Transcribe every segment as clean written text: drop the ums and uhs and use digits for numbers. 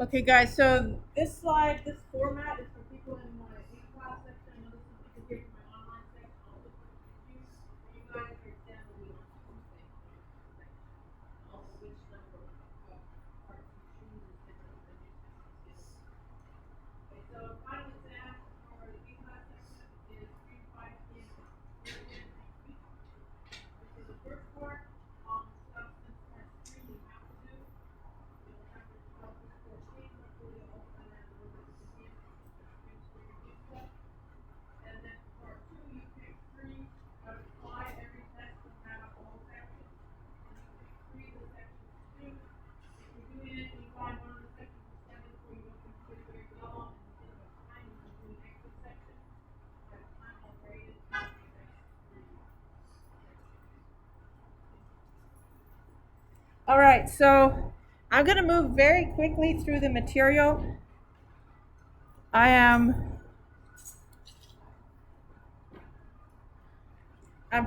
Okay, guys, so this slide, this format is for people in my in-class section. I know this is people here from my online section. I'll put this with you. You guys are examining on Tuesday. Also, which number of parts you choose is different than your testing skills. Okay, so final exam for the in-class section is 3 to 5 p.m. Thursday next week. Okay, the first part on substance part 3 you have to do. You'll have to develop this 14, hopefully all by then a little bit to begin for your new stuff. And then part 2 you pick 3 out of 5 every test will have all sections. And you pick 3 of the sections to do. If you're doing it and you find one of the sections is 7 before you don't consider very well and instead of a time you can do an extra section. By the time I'll grade it, you'll be ready to do. All right, so I'm going to move very quickly through the material. I'm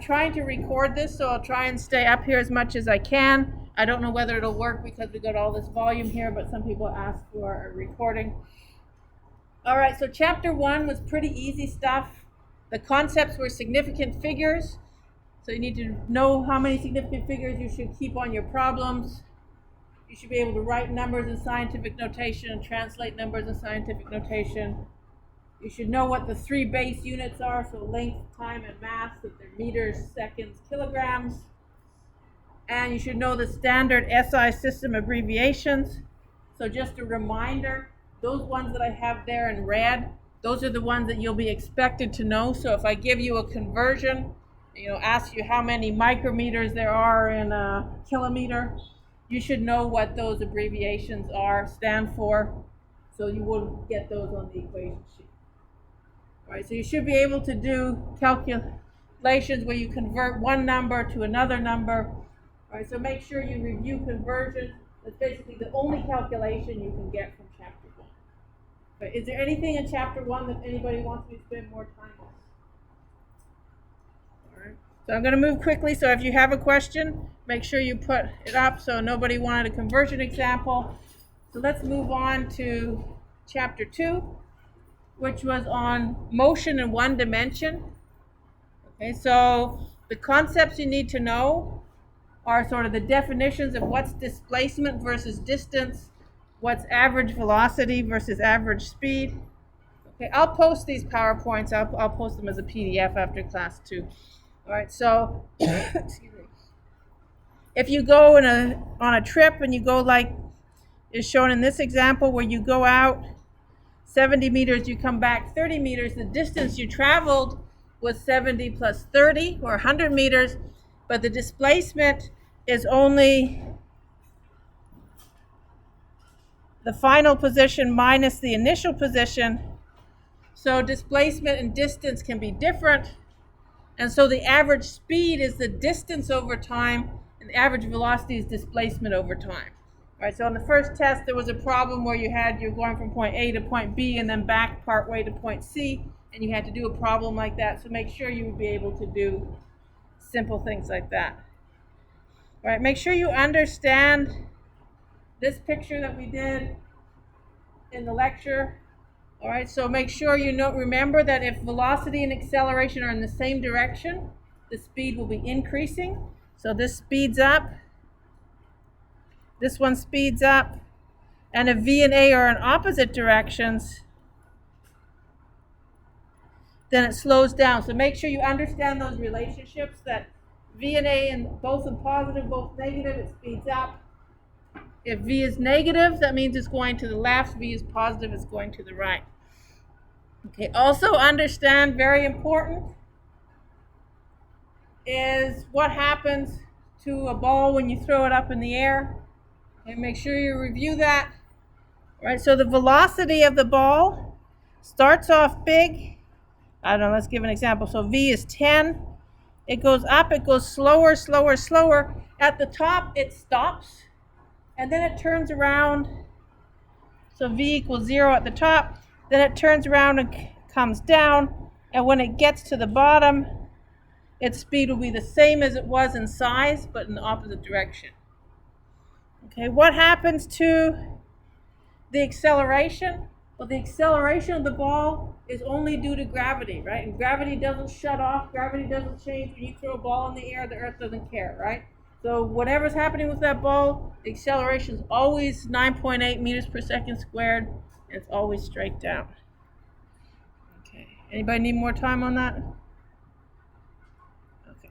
trying to record this, so I'll try and stay up here as much as I can. I don't know whether it'll work because we got all this volume here, but some people ask for a recording. All right, so chapter 1 was pretty easy stuff. The concepts were significant figures. So you need to know how many significant figures you should keep on your problems. You should be able to write numbers in scientific notation and translate numbers in scientific notation. You should know what the 3 base units are, so length, time, and mass, that they're meters, seconds, kilograms. And you should know the standard SI system abbreviations. So just a reminder, those ones that I have there in red, those are the ones that you'll be expected to know. So if I give you a conversion, ask you how many micrometers there are in a kilometer, you should know what those abbreviations stand for, so you wouldn't get those on the equation sheet. All right, so you should be able to do calculations where you convert one number to another number. All right, so make sure you review conversion. That's basically the only calculation you can get from chapter 1. But is there anything in chapter 1 that anybody wants me to spend more time on? All right, so I'm going to move quickly, so if you have a question, make sure you put it up. So nobody wanted a conversion example. So let's move on to chapter 2, which was on motion in one dimension. Okay, so the concepts you need to know are sort of the definitions of what's displacement versus distance, what's average velocity versus average speed. Okay, I'll post these PowerPoints. I'll post them as a PDF after class 2. All right, so excuse me. If you go on a trip and you go like is shown in this example, where you go out 70 meters, you come back 30 meters, the distance you traveled was 70 plus 30, or 100 meters, but the displacement is only the final position minus the initial position. So displacement and distance can be different, and so the average speed is the distance over time, and the average velocity is displacement over time. All right, so on the first test, there was a problem where you're going from point A to point B and then back part way to point C, and you had to do a problem like that. So make sure you would be able to do simple things like that. All right, make sure you understand this picture that we did in the lecture. All right, so make sure remember that if velocity and acceleration are in the same direction, the speed will be increasing. So this speeds up. This one speeds up, and if V and A are in opposite directions, then it slows down. So make sure you understand those relationships, that V and A, and both in positive, both negative, it speeds up. If V is negative, that means it's going to the left. V is positive, it's going to the right. Okay, also understand, very important, is what happens to a ball when you throw it up in the air. And make sure you review that. All right, so the velocity of the ball starts off big. I don't know, let's give an example. So V is 10. It goes up, it goes slower, slower, slower. At the top, it stops, and then it turns around. So V equals 0 at the top. Then it turns around and comes down. And when it gets to the bottom, its speed will be the same as it was in size, but in the opposite direction. Okay, what happens to The acceleration, well, the acceleration of the ball is only due to gravity, right? And gravity doesn't shut off, gravity doesn't change. When you throw a ball in the air, the earth doesn't care, right? So whatever's happening with that ball, the acceleration is always 9.8 meters per second squared, and it's always straight down. Okay, anybody need more time on that? Okay.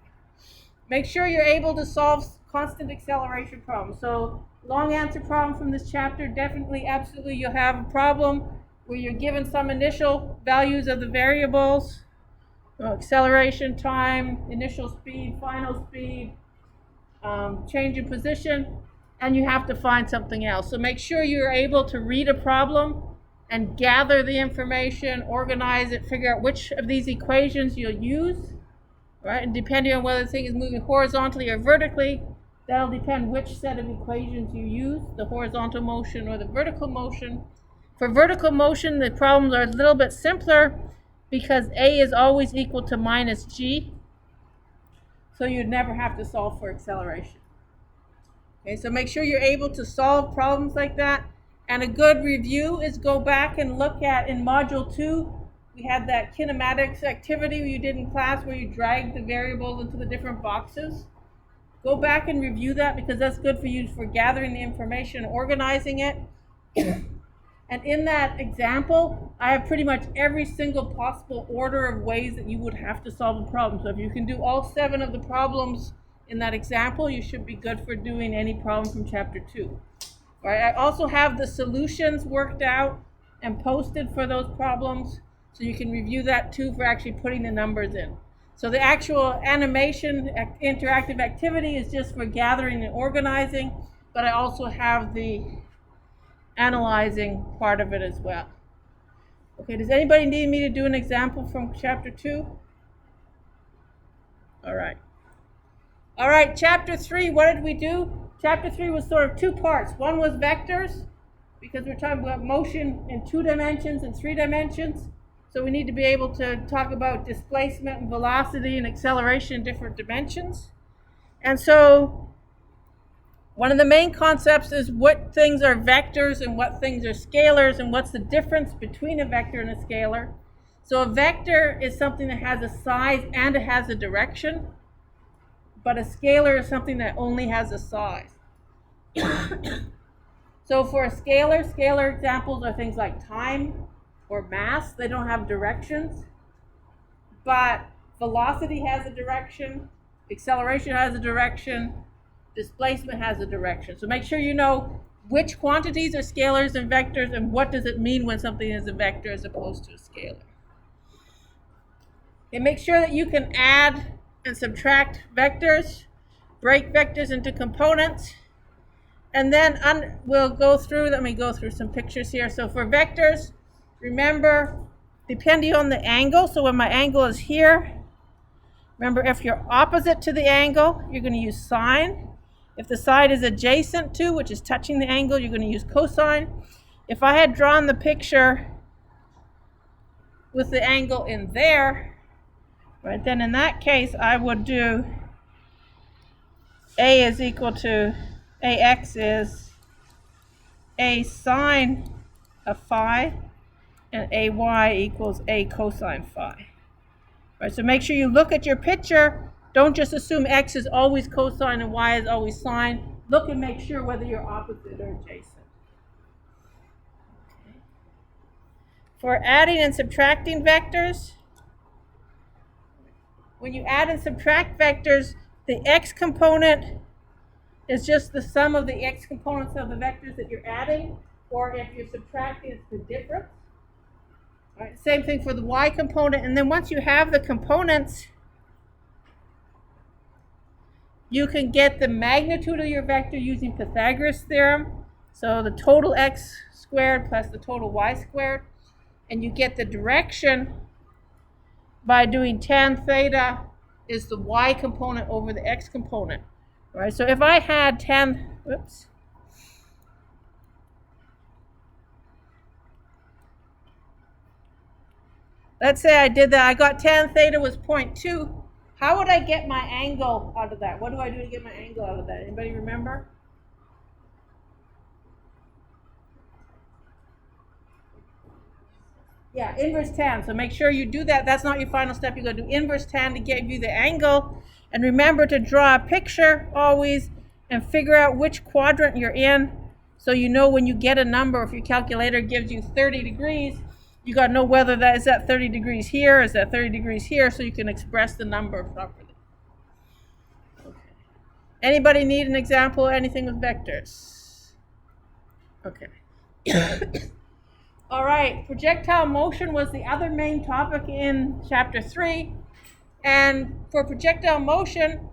Make sure you're able to solve constant acceleration problems. So long answer problem from this chapter, definitely, absolutely, you'll have a problem where you're given some initial values of the variables, acceleration, time, initial speed, final speed, change in position, and you have to find something else. So make sure you're able to read a problem and gather the information, organize it, figure out which of these equations you'll use, right? And depending on whether the thing is moving horizontally or vertically, that'll depend which set of equations you use, the horizontal motion or the vertical motion. For vertical motion, the problems are a little bit simpler because A is always equal to minus G. So you'd never have to solve for acceleration. Okay, so make sure you're able to solve problems like that. And a good review is go back and look at, in Module 2, we had that kinematics activity you did in class where you dragged the variables into the different boxes. Go back and review that because that's good for you for gathering the information, organizing it. And in that example, I have pretty much every single possible order of ways that you would have to solve a problem. So if you can do all 7 of the problems in that example, you should be good for doing any problem from chapter 2. All right, I also have the solutions worked out and posted for those problems, so you can review that too for actually putting the numbers in. So the actual animation interactive activity is just for gathering and organizing, but I also have the analyzing part of it as well. Okay, does anybody need me to do an example from chapter 2? All right, chapter 3, what did we do? Chapter 3 was sort of 2 parts. One was vectors, because we're talking about motion in 2 dimensions and 3 dimensions. So we need to be able to talk about displacement and velocity and acceleration in different dimensions. And so one of the main concepts is what things are vectors and what things are scalars, and what's the difference between a vector and a scalar. So a vector is something that has a size and it has a direction, but a scalar is something that only has a size. So for a scalar examples are things like time or mass. They don't have directions, but velocity has a direction, acceleration has a direction, displacement has a direction. So make sure you know which quantities are scalars and vectors, and what does it mean when something is a vector as opposed to a scalar. And make sure that you can add and subtract vectors, break vectors into components, and then we'll go through, let me go through some pictures here. So for vectors, remember, depending on the angle, so when my angle is here, remember if you're opposite to the angle, you're going to use sine. If the side is adjacent to, which is touching the angle, you're going to use cosine. If I had drawn the picture with the angle in there, right, then in that case I would do A is equal to, AX is A sine of phi, and AY equals A cosine phi. Right, so make sure you look at your picture. Don't just assume X is always cosine and Y is always sine. Look and make sure whether you're opposite or adjacent. Okay. For adding and subtracting vectors, when you add and subtract vectors, the X component is just the sum of the X components of the vectors that you're adding, or if you're subtracting, it's the difference. All right, same thing for the Y component. And then once you have the components, you can get the magnitude of your vector using Pythagoras theorem. So the total x squared plus the total y squared. And you get the direction by doing tan theta is the y component over the x component. All right, so if I had let's say I did that, I got tan theta was 0.2. How would I get my angle out of that? What do I do to get my angle out of that? Anybody remember? Yeah, inverse tan. So make sure you do that. That's not your final step. You're going to do inverse tan to give you the angle. And remember to draw a picture always and figure out which quadrant you're in. So you know when you get a number, if your calculator gives you 30 degrees, you got to know whether that is that 30 degrees here, is that 30 degrees here, so you can express the number properly. Okay. Anybody need an example of anything with vectors? Okay. All right, projectile motion was the other main topic in chapter 3. And for projectile motion,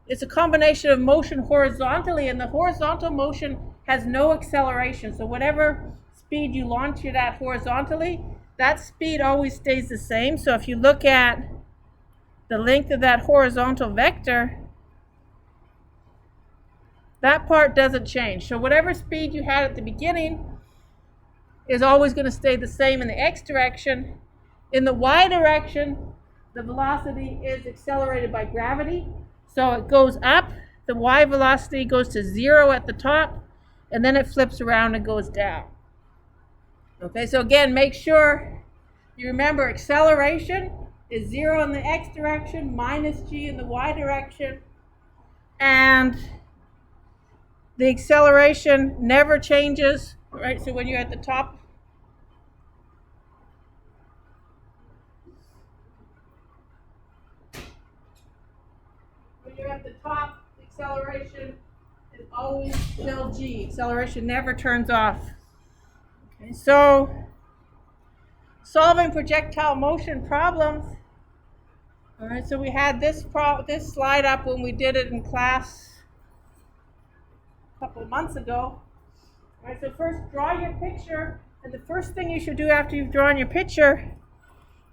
it's a combination of motion horizontally, and the horizontal motion has no acceleration. So whatever speed you launch it at horizontally, that speed always stays the same. So if you look at the length of that horizontal vector, that part doesn't change. So whatever speed you had at the beginning is always going to stay the same in the x direction. In the y direction, the velocity is accelerated by gravity. So it goes up, the y velocity goes to 0 at the top, and then it flips around and goes down. Okay, so again, make sure you remember acceleration is 0 in the x direction, minus g in the y direction, and the acceleration never changes, right? So when you're at the top, the acceleration is always still g. Acceleration never turns off. Okay, so solving projectile motion problems. All right, so we had this slide up when we did it in class a couple of months ago. All right, so first draw your picture, and the first thing you should do after you've drawn your picture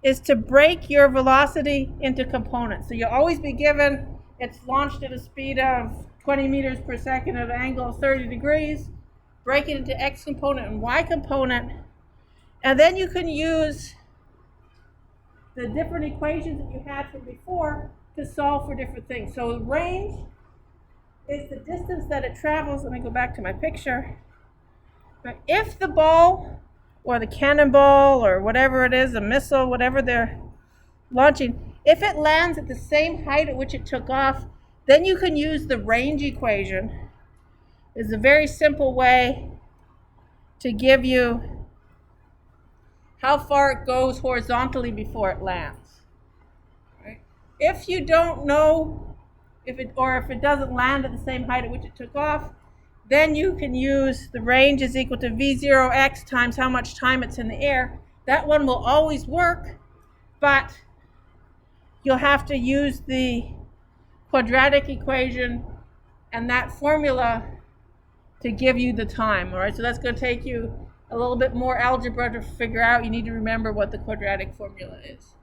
is to break your velocity into components. So you'll always be given, it's launched at a speed of 20 meters per second at an angle of 30 degrees. Break it into x component and y component. And then you can use the different equations that you had from before to solve for different things. So the range is the distance that it travels. Let me go back to my picture. But if the ball or the cannonball or whatever it is, a missile, whatever they're launching, if it lands at the same height at which it took off, then you can use the range equation. It's a very simple way to give you how far it goes horizontally before it lands. Right? If you don't know if it doesn't land at the same height at which it took off, then you can use the range is equal to v0x times how much time it's in the air. That one will always work, but you'll have to use the quadratic equation and that formula to give you the time. All right, so that's going to take you a little bit more algebra to figure out. You need to remember what the quadratic formula is.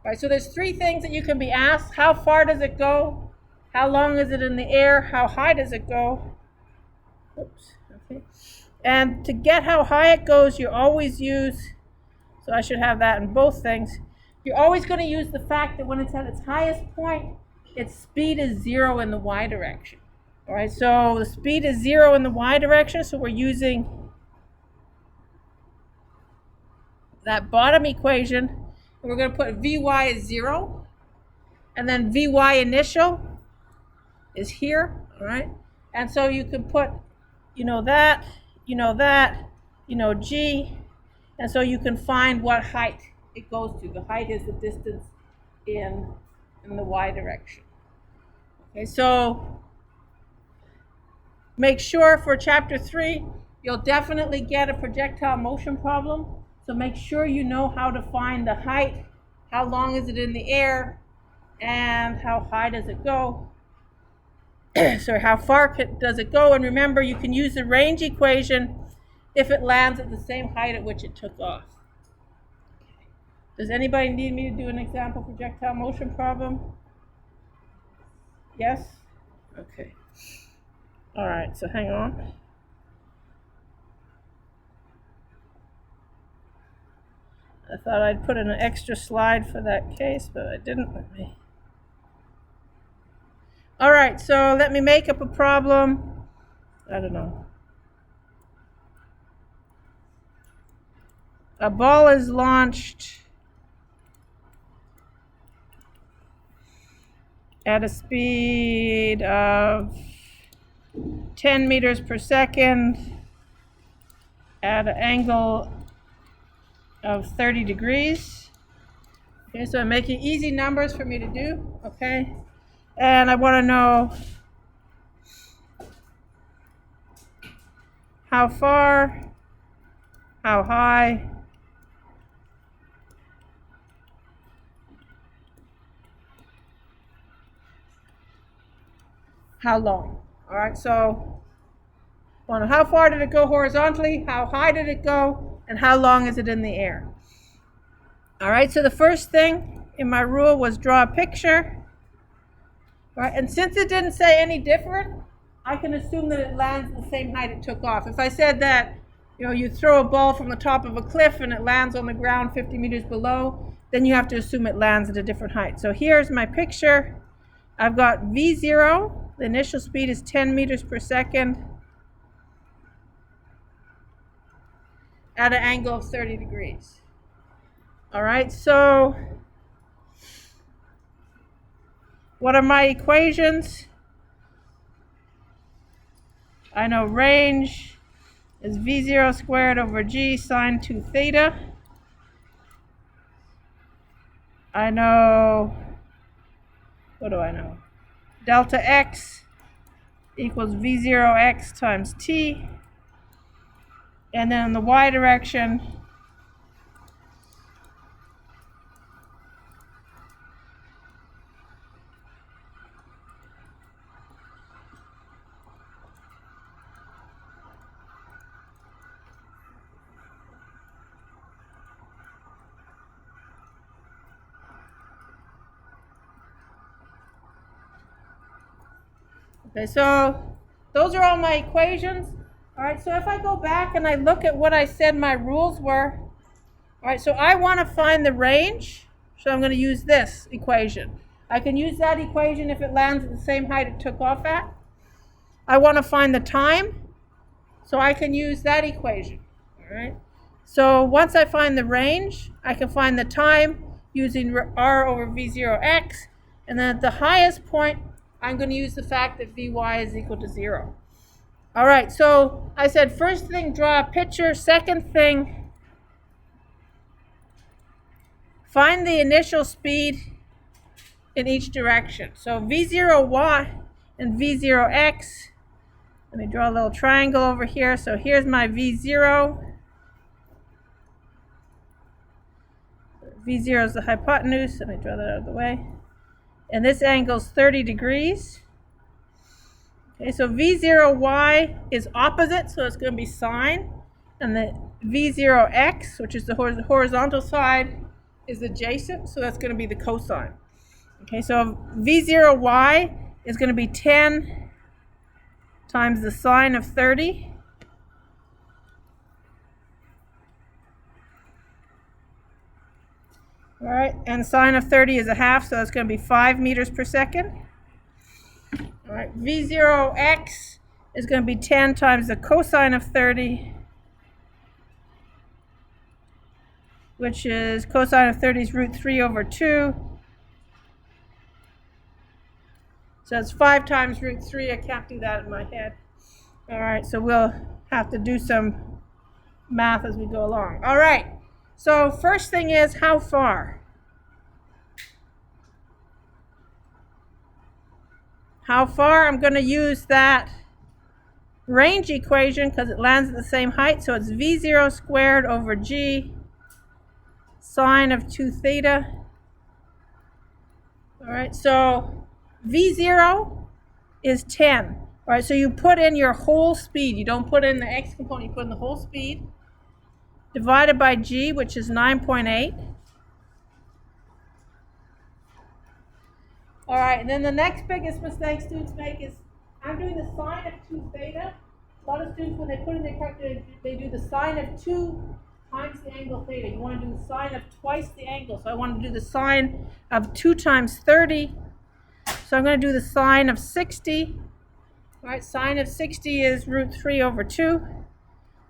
All right, so there's 3 things that you can be asked. How far does it go? How long is it in the air? How high does it go? Oops, okay. And to get how high it goes, you always use, so I should have that in both things, you're always going to use the fact that when it's at its highest point, its speed is 0 in the y direction. All right, so the speed is 0 in the y direction, so we're using that bottom equation, and we're going to put Vy is 0, and then Vy initial is here, all right? And so you can put, that, G, and so you can find what height it goes to. The height is the distance in the y direction. Okay, so make sure for chapter 3, you'll definitely get a projectile motion problem. So make sure you know how to find the height, how long is it in the air, and how high does it go. So how far does it go? And remember, you can use the range equation if it lands at the same height at which it took off. Does anybody need me to do an example projectile motion problem? Yes? Okay. All right, so hang on. I thought I'd put in an extra slide for that case, but I didn't. All right, so let me make up a problem. I don't know. a ball is launched at a speed of 10 meters per second at an angle of 30 degrees. Okay, so I'm making easy numbers for me to do, okay? And I want to know how far, how high, how long. All right, so how far did it go horizontally, how high did it go, and how long is it in the air? All right, so the first thing in my rule was draw a picture. All right, and since it didn't say any different, I can assume that it lands at the same height it took off. If I said that, you throw a ball from the top of a cliff and it lands on the ground 50 meters below, then you have to assume it lands at a different height. So here's my picture. I've got V0, the initial speed is 10 meters per second at an angle of 30 degrees. All right, so what are my equations? I know range is V0 squared over G sine 2 theta. I know, what do I know? Delta x equals V0x times t. And then in the y direction, okay, so those are all my equations. All right, so if I go back and I look at what I said my rules were, all right, so I want to find the range, so I'm going to use this equation. I can use that equation if it lands at the same height it took off at. I want to find the time, so I can use that equation. All right, so once I find the range, I can find the time using r over V0x, and then at the highest point, I'm going to use the fact that Vy is equal to 0. All right, so I said first thing, draw a picture. Second thing, find the initial speed in each direction. So V0y and V0x. Let me draw a little triangle over here. So here's my V0. V0 is the hypotenuse. Let me draw that out of the way. And this angle is 30 degrees. Okay, so V0y is opposite, so it's going to be sine. And the V0x, which is the horizontal side, is adjacent, so that's going to be the cosine. Okay, so V0y is going to be 10 times the sine of 30. All right, and sine of 30 is a half, so that's going to be 5 meters per second. All right, V0x is going to be 10 times the cosine of 30, which is cosine of 30 is root 3 over 2. So it's 5 times root 3. I can't do that in my head. All right, so we'll have to do some math as we go along. All right, so first thing is how far? How far? I'm going to use that range equation because it lands at the same height. So it's V0 squared over G sine of 2 theta. All right, so V0 is 10. All right, so you put in your whole speed. You don't put in the x component, you put in the whole speed. Divided by G, which is 9.8. All right, and then the next biggest mistake students make is I'm doing the sine of 2 theta. A lot of students, when they put in their calculator, they do the sine of 2 times the angle theta. You want to do the sine of twice the angle. So I want to do the sine of 2 times 30. So I'm going to do the sine of 60. All right, sine of 60 is root 3 over 2.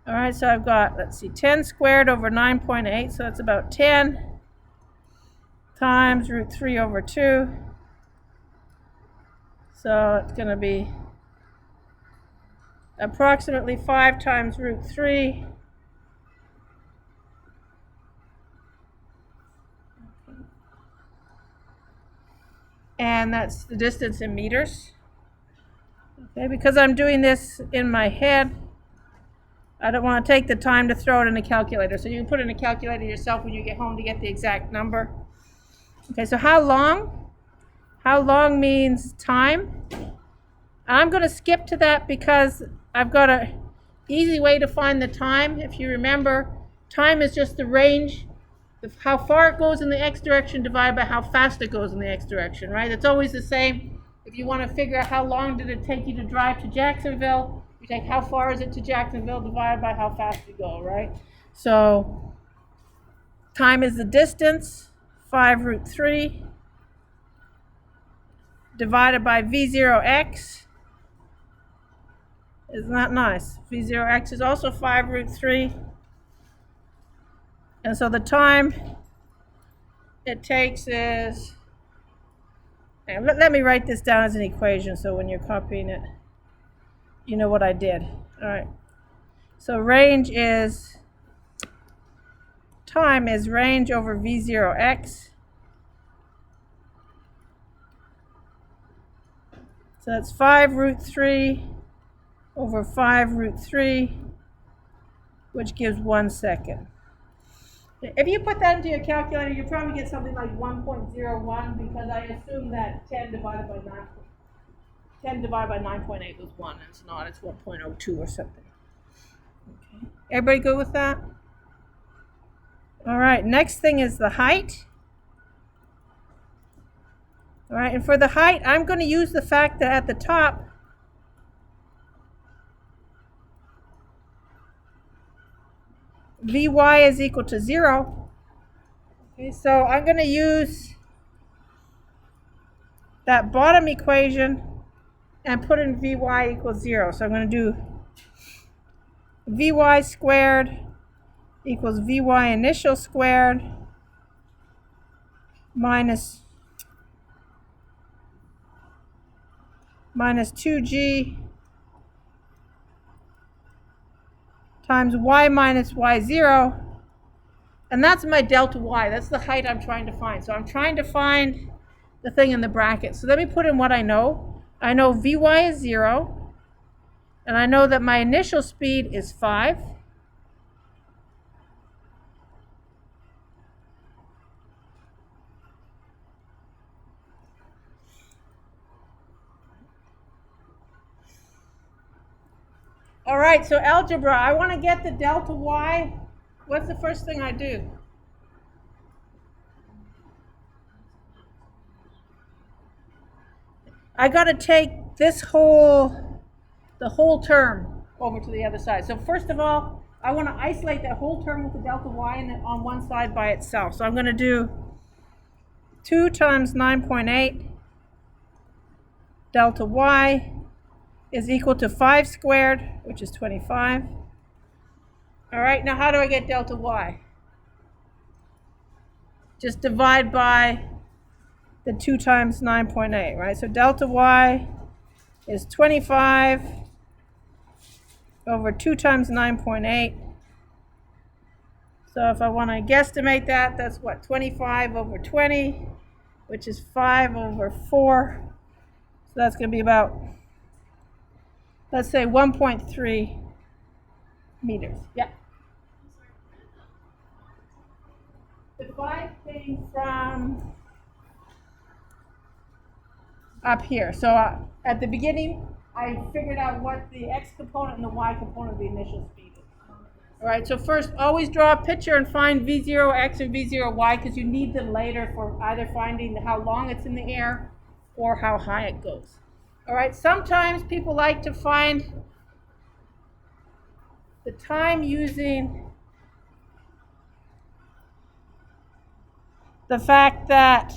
All right, so I've got, let's see, 10 squared over 9.8, so that's about 10 times root 3 over 2. So it's going to be approximately 5 times root 3. And that's the distance in meters. Okay, because I'm doing this in my head, I don't want to take the time to throw it in a calculator. So you can put it in a calculator yourself when you get home to get the exact number. Okay, so how long? How long means time. I'm going to skip to that because I've got an easy way to find the time. If you remember, time is just the range of how far it goes in the x direction divided by how fast it goes in the x direction, right? It's always the same. If you want to figure out how long did it take you to drive to Jacksonville, you take how far is it to Jacksonville divided by how fast you go, right? So time is the distance, 5 root 3, divided by v0x. Isn't that nice? v0x is also 5 root 3. And so the time it takes is, and let me write this down as an equation so when you're copying it, you know what I did. All right. So range is, time is range over v0x. So that's 5 root 3 over 5 root 3, which gives 1 second. If you put that into your calculator, you'll probably get something like 1.01 because I assume that 10 divided by 9.8 was 1. It's not. It's 1.02 or something. Okay. Everybody good with that? All right. Next thing is the height. All right. And for the height, I'm going to use the fact that at the top, Vy is equal to 0. Okay, so I'm going to use that bottom equation and put in Vy equals 0. So I'm going to do Vy squared equals Vy initial squared minus 2g times y minus y0, and that's my delta y. That's the height I'm trying to find. So I'm trying to find the thing in the bracket. So let me put in what I know. I know Vy is 0, and I know that my initial speed is 5. All right, so algebra, I want to get the delta y. What's the first thing I do? I got to take this the whole term over to the other side. So first of all, I want to isolate that whole term with the delta y and on one side by itself. So I'm going to do 2 times 9.8 delta y is equal to 5 squared, which is 25. All right, now how do I get delta y? Just divide by the 2 times 9.8, right? So delta y is 25 over 2 times 9.8. So if I want to guesstimate that, that's what, 25 over 20, which is 5 over 4. So that's going to be about, let's say, 1.3 meters. Yeah. The 5 came from up here. So at the beginning, I figured out what the x component and the y component of the initial speed is. All right, so first, always draw a picture and find v0x and v0y because you need them later for either finding how long it's in the air or how high it goes. All right, sometimes people like to find the time using the fact that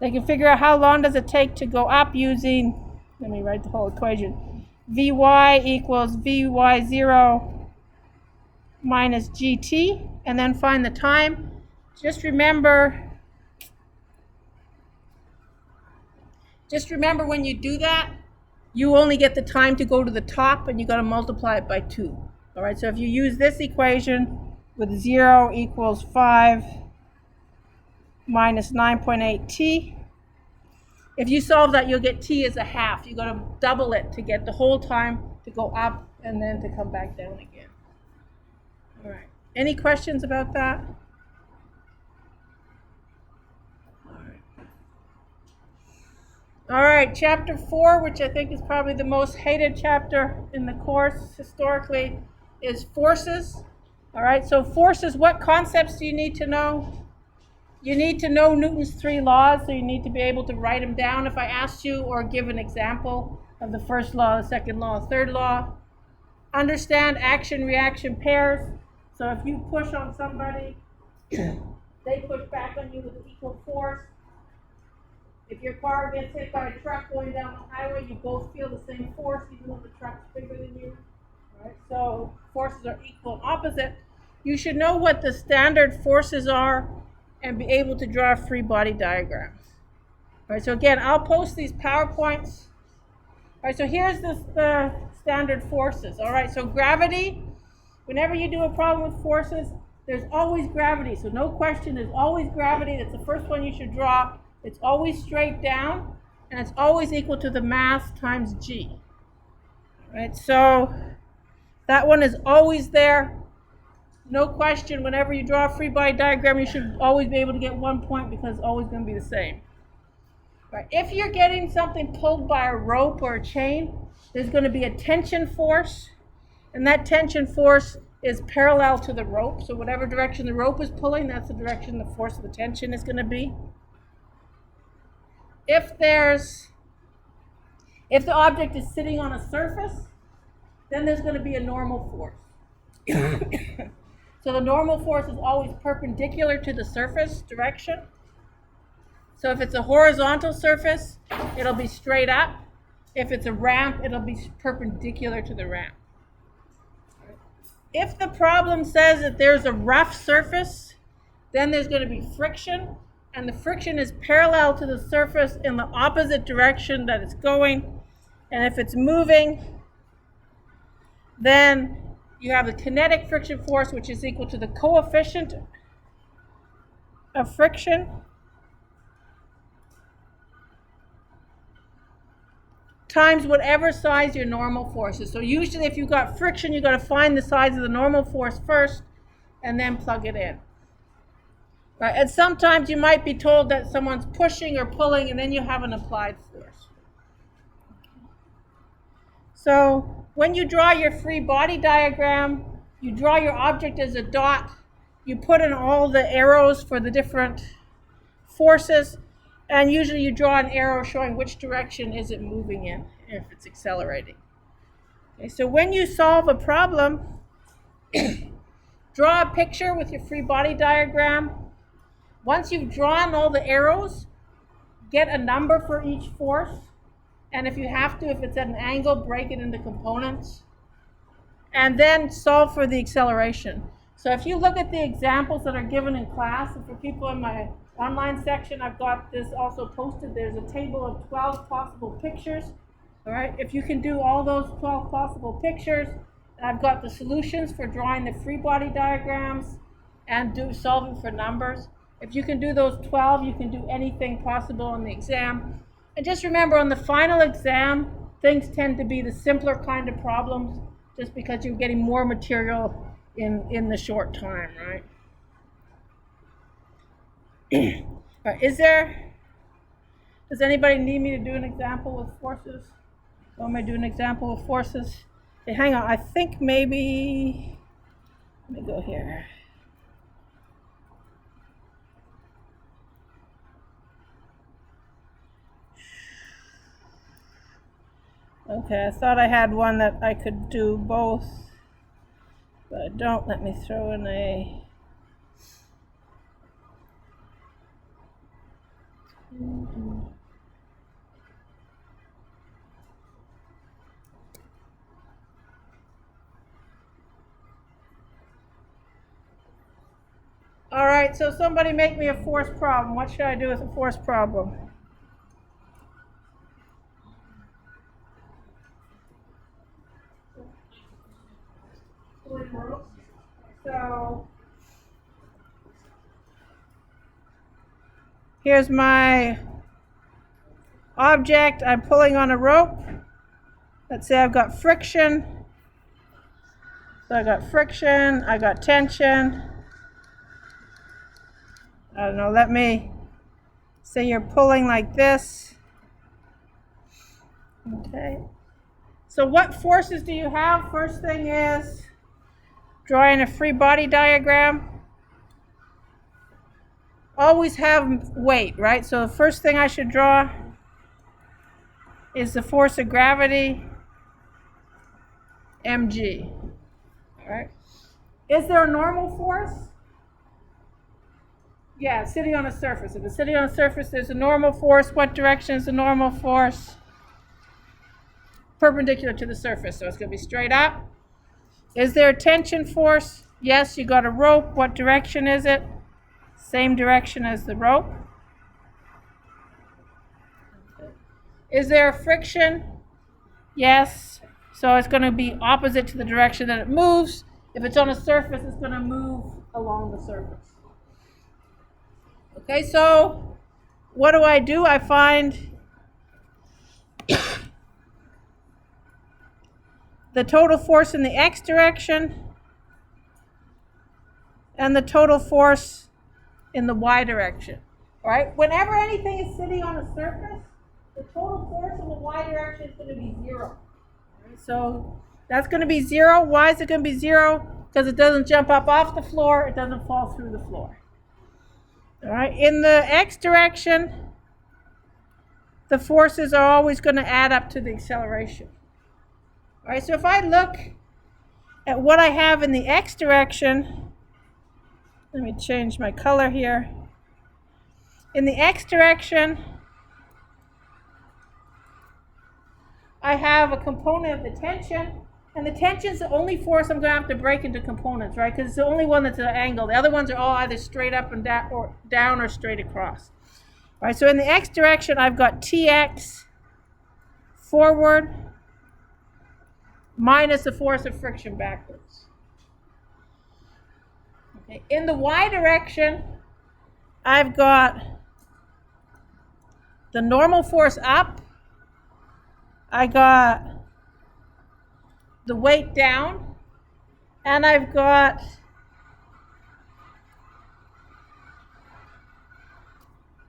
they can figure out how long does it take to go up using, let me write the whole equation, Vy equals Vy0 minus gt, and then find the time. Just remember when you do that, you only get the time to go to the top, and you got to multiply it by 2. All right, so if you use this equation with 0 equals 5 minus 9.8t, if you solve that, you'll get t as a half. You got to double it to get the whole time to go up and then to come back down again. All right, any questions about that? All right, chapter 4, which I think is probably the most hated chapter in the course historically, is forces. All right, so forces, what concepts do you need to know? You need to know Newton's 3 laws, so you need to be able to write them down if I asked you, or give an example of the first law, the second law, third law. Understand action-reaction pairs. So if you push on somebody, they push back on you with equal force. If your car gets hit by a truck going down the highway, you both feel the same force, even though the truck's bigger than you. Right? So forces are equal and opposite. You should know what the standard forces are and be able to draw free body diagrams. Right, so again, I'll post these PowerPoints. All right, so here's the standard forces. All right, so gravity, whenever you do a problem with forces, there's always gravity. So no question, there's always gravity. That's the first one you should draw. It's always straight down, and it's always equal to the mass times g. Right, so that one is always there. No question, whenever you draw a free body diagram, you should always be able to get 1 point because it's always going to be the same. Right. If you're getting something pulled by a rope or a chain, there's going to be a tension force, and that tension force is parallel to the rope. So whatever direction the rope is pulling, that's the direction the force of the tension is going to be. If the object is sitting on a surface, then there's going to be a normal force. So the normal force is always perpendicular to the surface direction. So if it's a horizontal surface, it'll be straight up. If it's a ramp, it'll be perpendicular to the ramp. If the problem says that there's a rough surface, then there's going to be friction, and the friction is parallel to the surface in the opposite direction that it's going. And if it's moving, then you have the kinetic friction force, which is equal to the coefficient of friction times whatever size your normal force is. So usually if you've got friction, you've got to find the size of the normal force first and then plug it in. Right? And sometimes you might be told that someone's pushing or pulling, and then you have an applied force. So when you draw your free body diagram, you draw your object as a dot, you put in all the arrows for the different forces, and usually you draw an arrow showing which direction is it moving in, if it's accelerating. Okay, so when you solve a problem, draw a picture with your free body diagram. Once you've drawn all the arrows, get a number for each force. And if you have to, if it's at an angle, break it into components. And then solve for the acceleration. So if you look at the examples that are given in class, and for people in my online section, I've got this also posted. There's a table of 12 possible pictures. All right, if you can do all those 12 possible pictures, I've got the solutions for drawing the free body diagrams and solving for numbers. If you can do those 12, you can do anything possible on the exam. And just remember, on the final exam, things tend to be the simpler kind of problems, just because you're getting more material in the short time, right? Does anybody need me to do an example with forces? Want me to do an example with forces? Okay, hang on, I think maybe, let me go here. Okay, I thought I had one that I could do both, but I don't. Let me throw in a... All right, so somebody make me a force problem. What should I do with a force problem? So here's my object. I'm pulling on a rope. Let's say I've got friction. So I got friction, I got tension. I don't know, let me say you're pulling like this. Okay. So what forces do you have? First thing is drawing a free body diagram. Always have weight, right? So the first thing I should draw is the force of gravity, mg. All right. Is there a normal force? Yeah, it's sitting on a surface. If it's sitting on a surface, there's a normal force. What direction is the normal force? Perpendicular to the surface, so it's going to be straight up. Is there a tension force? Yes, you got a rope. What direction is it? Same direction as the rope. Is there a friction? Yes. So it's going to be opposite to the direction that it moves. If it's on a surface, it's going to move along the surface. Okay, so what do? I find the total force in the x direction and the total force in the y direction. All right, whenever anything is sitting on a surface, the total force in the y direction is going to be 0. All right, so that's going to be 0. Why is it going to be 0? Because it doesn't jump up off the floor, it doesn't fall through the floor. All right, in the x direction, the forces are always going to add up to the acceleration. All right, so if I look at what I have in the x direction, let me change my color here. In the x direction, I have a component of the tension, and the tension is the only force I'm going to have to break into components, right? Because it's the only one that's at an angle. The other ones are all either straight up and down or straight across. All right, so in the x direction, I've got Tx forward minus the force of friction backwards. Okay. In the y direction, I've got the normal force up. I got the weight down, and I've got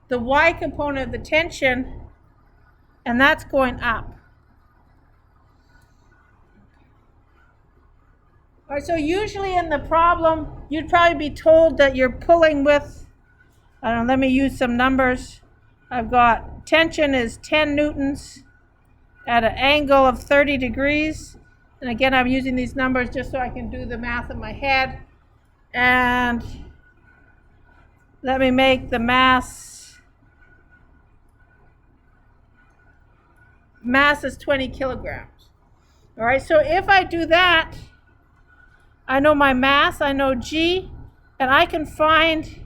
the y component of the tension, and that's going up. All right, so usually in the problem, you'd probably be told that you're pulling with, I don't know, let me use some numbers. I've got tension is 10 newtons at an angle of 30 degrees. And again, I'm using these numbers just so I can do the math in my head. And let me make the mass is 20 kilograms. All right, so if I do that, I know my mass, I know G, and I can find